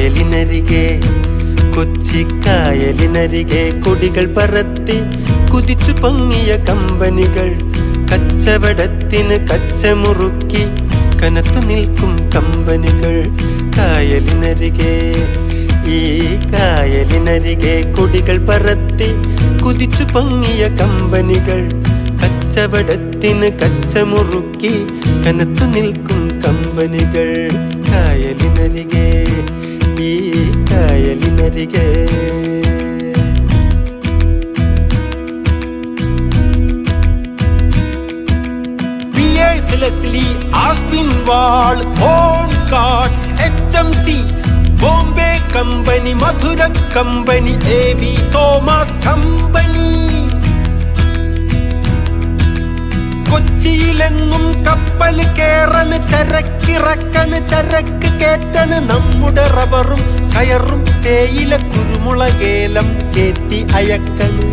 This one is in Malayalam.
കായലിനരികെ കൊച്ചി കായലിനരികെ കൊടികൾ പറത്തി കുതിച്ചു പൊങ്ങിയ കമ്പനികൾ കച്ചവടത്തിന് കച്ചമുറുക്കി കനത്തു നിൽക്കും കമ്പനികൾ കായലിനരികെ ഈ കായലിനരികെ കൊടികൾ പറത്തി കുതിച്ചു പൊങ്ങിയ കമ്പനികൾ കച്ചവടത്തിന് കച്ചമുറുക്കി കനത്തു നിൽക്കും കമ്പനികൾ കായലിനരികെ ഈ കായലിനരികെ Leslie, Aspinwall, Honcard, HMC, Bombay Company, Mathura Company, A.B. Thomas Company. കൊച്ചിയിലെങ്ങും കപ്പൽ കേറണ് ചരക്കിറക്കണ് ചരക്ക് കേറ്റണ് നമ്മുടെ റബ്ബറും കയറും തേയില കുരുമുളകേലം കേറ്റി അയക്കണ്